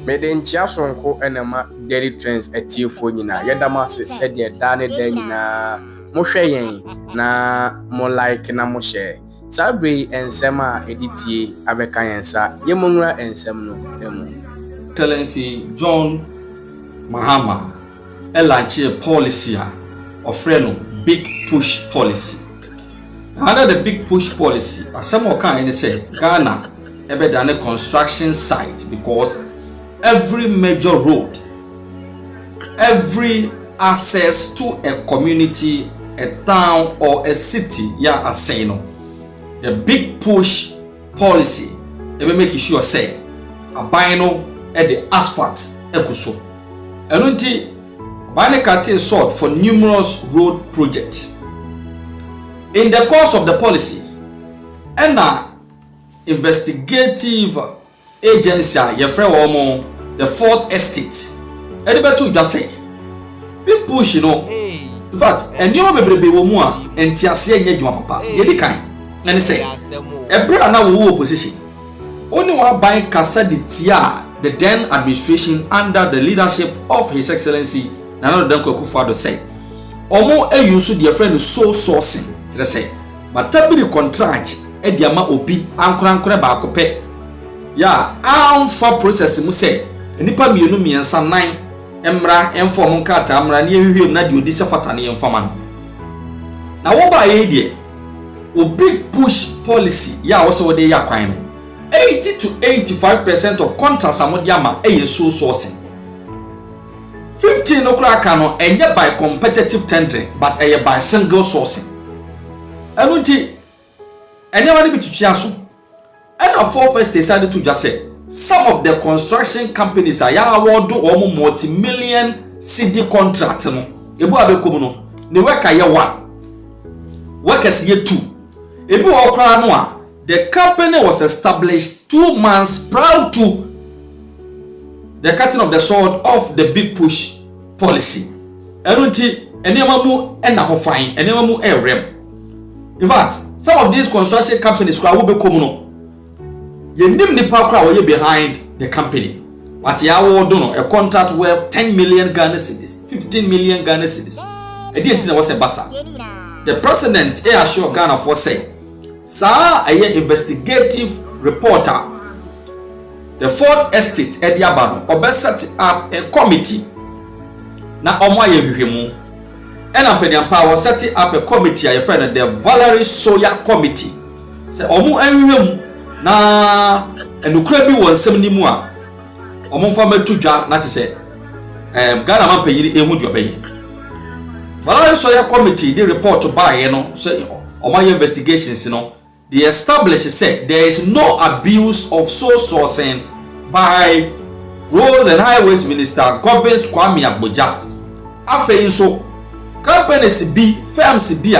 Mede nchia sonko enema daily trends etiefo nyina yedama se de da ne da nyina mo hwe yen na mo like na mo share sabre ensem a editie abeka yensa yemonura ensem no emu. Excellency John Mahama launch a policy of big push policy. Under the big push policy, as some kind say Ghana ebe done a construction site because every major road, every access to a community, a town or a city, a saying the big push policy ebe make sure say a bino at the asphalt ekuso. Enunti Baako sought for numerous road projects. In the course of the policy, and investigative agency the fourth estate. Anybody just say big push, In fact, and you remember be woman and Tiasia Yeduma Papa. Yedi kind. And say a brand now opposition. Only one buying Casa de Tia, the then administration under the leadership of His Excellency Nana Kweku say. Omo e use their friend so sourcing. Say, but tabi the contract e di ama obi ankora Baako pe ya for process mu say nipa mienu miensa nan emra inform nkata amra ne ehwehwem na de odi se fata ne informan na wo ba ye die o big push policy ya wo se wo de ya kwan 80 to 85% of contracts amodi ama e so sourcing 15 okra aka no enye by competitive tendering but e by single sourcing. Enunti anyone be chiaso and a four first decided to just say some of the construction companies are award multi-million cedi contracts no ebu abekom no ne worker year 1 workers year 2 ebu okra no a the company was established 2 months prior to the cutting of the sword of the big push policy. Enunti anyama mu na ho fine anyama mu rem. In fact, some of these construction companies will be communal. You name the power behind the company, but you are a contract worth 10 million Ghana cedis, 15 million Ghana cedis. I didn't think it was a bassa. The president assured Ghana for say, sir, a investigative reporter, the fourth estate at Yabano, or set up a committee. Now, Omoye and I'm power setting up a committee, a friend, the Valery Soya Committee. Say, Omo and na and Ukraine was 70 more. Omo family to Jack, not to say, Ghana man pay you a wood pay. Valery Soya Committee, they report to buy, say, on my investigations, they established said there is no abuse of source sourcing by Roads and Highways Minister Governs Kwame Abuja. After so. Companies be firms be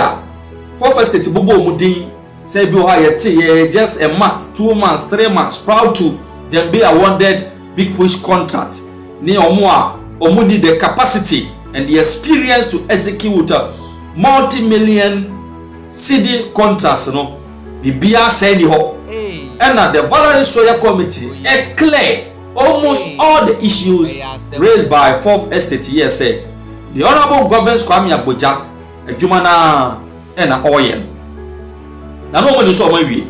for first state bobo mudin say be just a month 2 months 3 months proud to them be awarded big push contract ni omo need the capacity and the experience to execute multi-million cedi contracts be say ho and the Valery Soya Committee clear almost all the issues raised by fourth estate here say the Honorable Governors Kwame Abuja, a Jumana and a Oyen. Now, no one saw my way.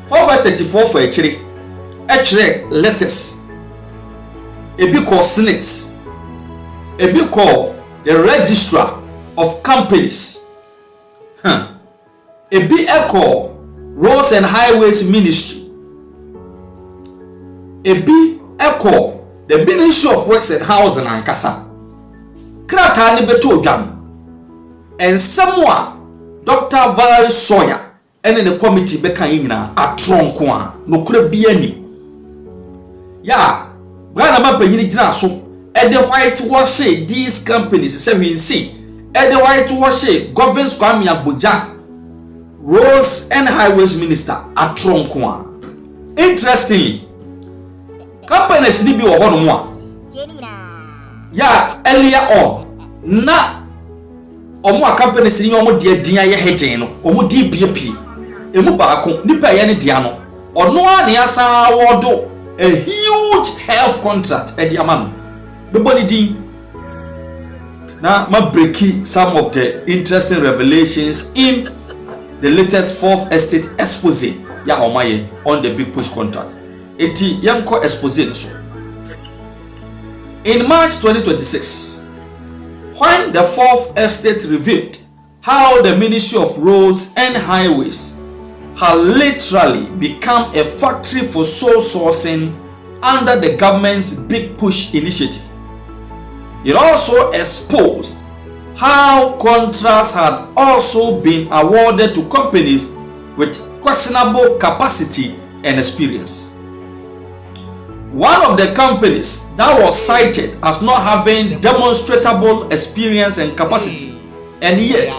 434 for a letters, a big called Senate, a big called the Registrar of Companies, a big echo Roads and Highways Ministry, a big echo the Ministry of Works and Housing and Kasa. Krata ni beto jam and someone Dr. Valery Soya and the committee beka yina atronko a no kura bia ni ya Ghana ma panyini gina so and the white wash these companies say we see and the white wash governs Kwame Abuja Roads and Highways Minister atronko a. Interestingly, companies ni bi wo hono mo a ya earlier on na omo a companies ni omo de adin aye hedin no omo di BAP emu Baako nipa ye ne dia no ono a ne asa wodo a huge health contract at the amount. The body ding. Now, ma breaking some of the interesting revelations in the latest fourth estate expose ya omaye on the big push contract. Eti yanko expose so. In March 2026, when the fourth estate revealed how the Ministry of Roads and Highways had literally become a factory for sole sourcing under the government's big push initiative, it also exposed how contracts had also been awarded to companies with questionable capacity and experience. One of the companies that was cited as not having demonstrable experience and capacity, and yet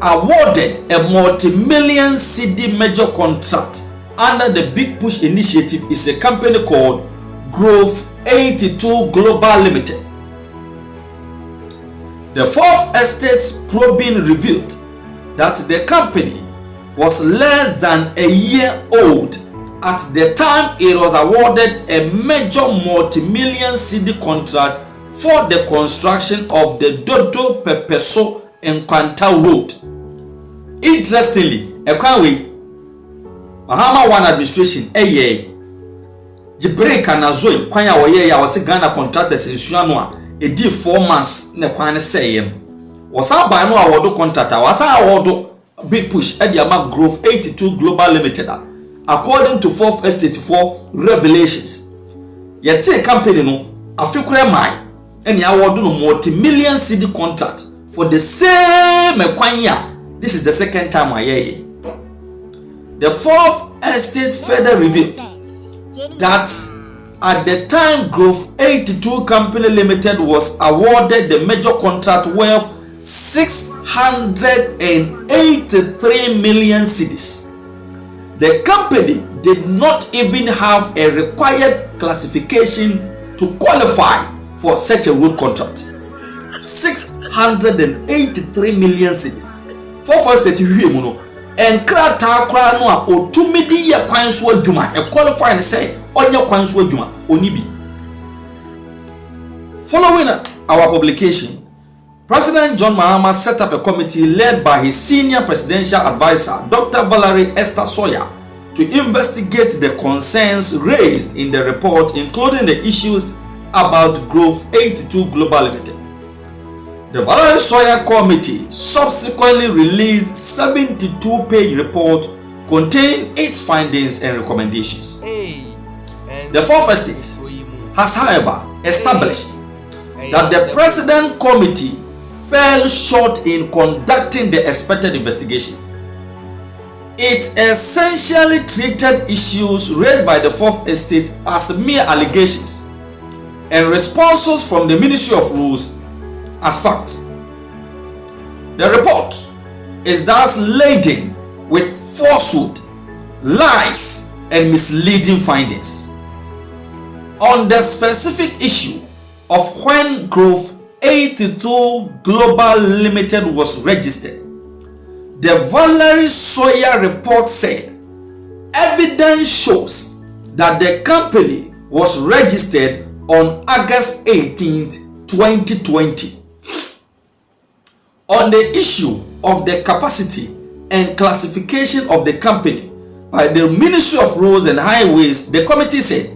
awarded a multi-million CD major contract under the Big Push initiative, is a company called Growth 82 Global Limited. The fourth estate's probing revealed that the company was less than a year old at the time it was awarded a major multi-million CD contract for the construction of the Dodo Pepeso and Kwanta Road. Interestingly, Ekwanwe Mahama One administration Jibril Kanazoi kwanya woye ya wase Ghana contractors insuano a edi 4 months ne kwan say yem. Wasa ba no awodo contractor wasa awodo Big Push at the Amag Growth 82 Global Limited. According to fourth estate for revelations, yet company no afikure mai and ya award no multi-million CD contract for the same ekwanya. This is the second time I hear it. The fourth estate further revealed that at the time Growth 82 Company Limited was awarded the major contract worth 683 million cedis. The company did not even have a required classification to qualify for such a road contract. 683 million cedis. For first that you know, and krata kra no a otumidi ye kwan so adwuma e qualify and say onye kwan so adwuma onibi. Following our publication, President John Mahama set up a committee led by his senior presidential advisor, Dr. Valery to investigate the concerns raised in the report, including the issues about Growth 82 Global Limited. The Valery Committee subsequently released 72-page report containing its findings and recommendations. The fourth estate has, however, established that the President Committee fell short in conducting the expected investigations. It essentially treated issues raised by the fourth estate as mere allegations and responses from the Ministry of Rules as facts. The report is thus laden with falsehood, lies, and misleading findings. On the specific issue of when Growth 82 Global Limited was registered, the Valery report said evidence shows that the company was registered on August 18th, 2020. On the issue of the capacity and classification of the company by the Ministry of Roads and Highways, the committee said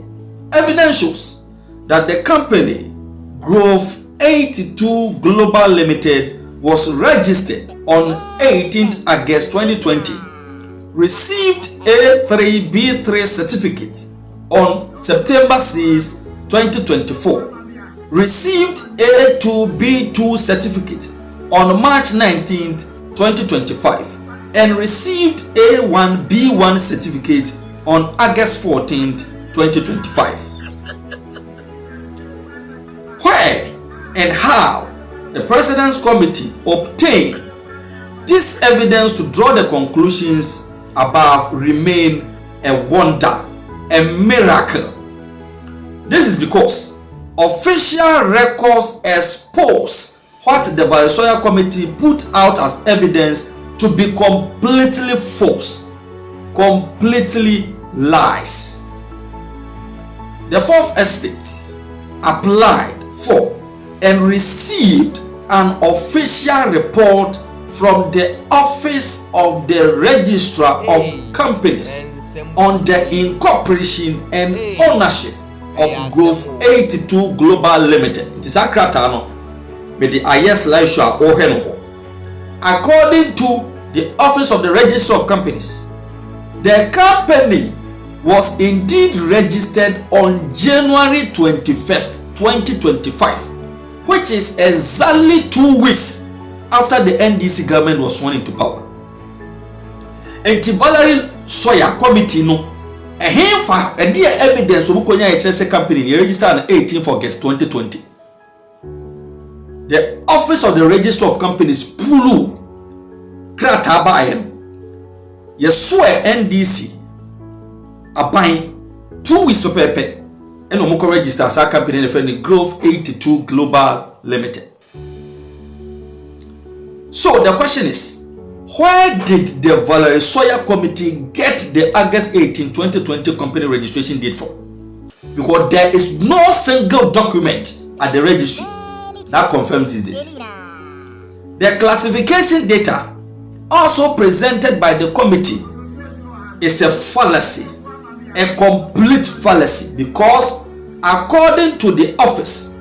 evidence shows that the company Growth 82 Global Limited was registered on 18th August 2020, received A3B3 certificate on September 6, 2024, received A2B2 certificate on March 19th, 2025, and received A1B1 certificate on August 14th, 2025. Where and how the President's Committee obtained this evidence to draw the conclusions above remain a wonder, a miracle. This is because official records expose what the Valery Committee put out as evidence to be completely false, completely lies. the Fourth Estate applied for and received an official report from the Office of the Registrar of Companies on the incorporation and ownership of Growth 82 Global Limited. It is a kratano with the IS Laisha or Henho. According to the Office of the Registrar of Companies, the company was indeed registered on January 21st, 2025, which is exactly 2 weeks after the NDC government was sworn into power. And the Valery Soya Committee no a dear evidence of Bukonya HSA company registered on 18th August 2020. The Office of the Registrar of Companies Pulu Kratabayan Yeswe NDC Abain 2 weeks for pepe and Omoko register as a company defending Growth 82 Global Limited. So the question is, where did the Valery Soya Committee get the August 18, 2020 company registration date from? Because there is no single document at the registry that confirms this date. The classification data also presented by the committee is a fallacy, a complete fallacy, because according to the office,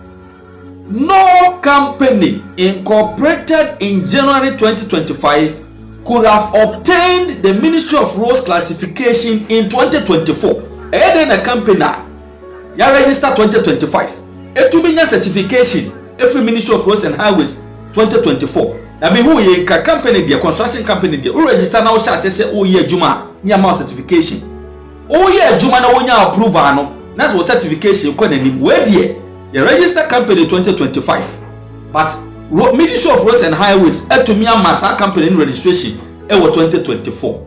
no company incorporated in January 2025 could have obtained the Ministry of Roads classification in 2024. And then a company ya register 2025. It will be a certification every Ministry of Roads and Highways 2024. I mean, who is a company, the construction company, who register now shall say, oh yeah, Juma, near my certification. Oh yeah, Juma, no one approval, no. That's what certification where the register company 2025. But Ministry of Roads and Highways to Myanmar company in registration 2024.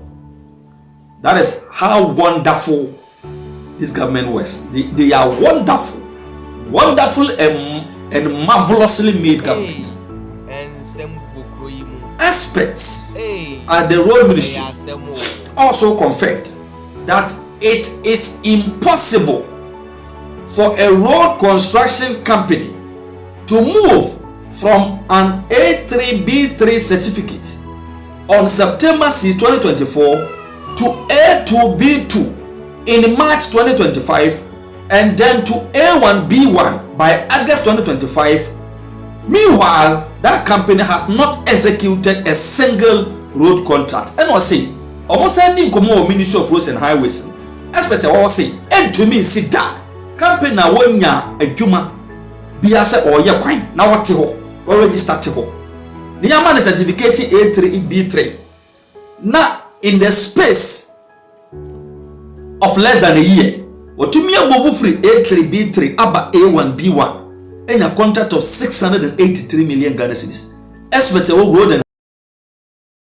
That is how wonderful this government works. They are wonderful and marvelously made government. Experts at the road ministry also confirmed that it is impossible for a road construction company to move from an A3B3 certificate on September 2024 to A2B2 in March 2025 and then to A1B1 by August 2025. Meanwhile, that company has not executed a single road contract. And I say, almost sending Komo Ministry of Roads and Highways. Expect I say, and to me, sit down. Company na wonya adwuma bia se oye kwan na wote ho or register te ho ni yama certification A3 B3 na in the space of less than a year otumi abovu free A3 B3 aba A1 B1 and a contract of 683 million Ghana cedis. Expect road and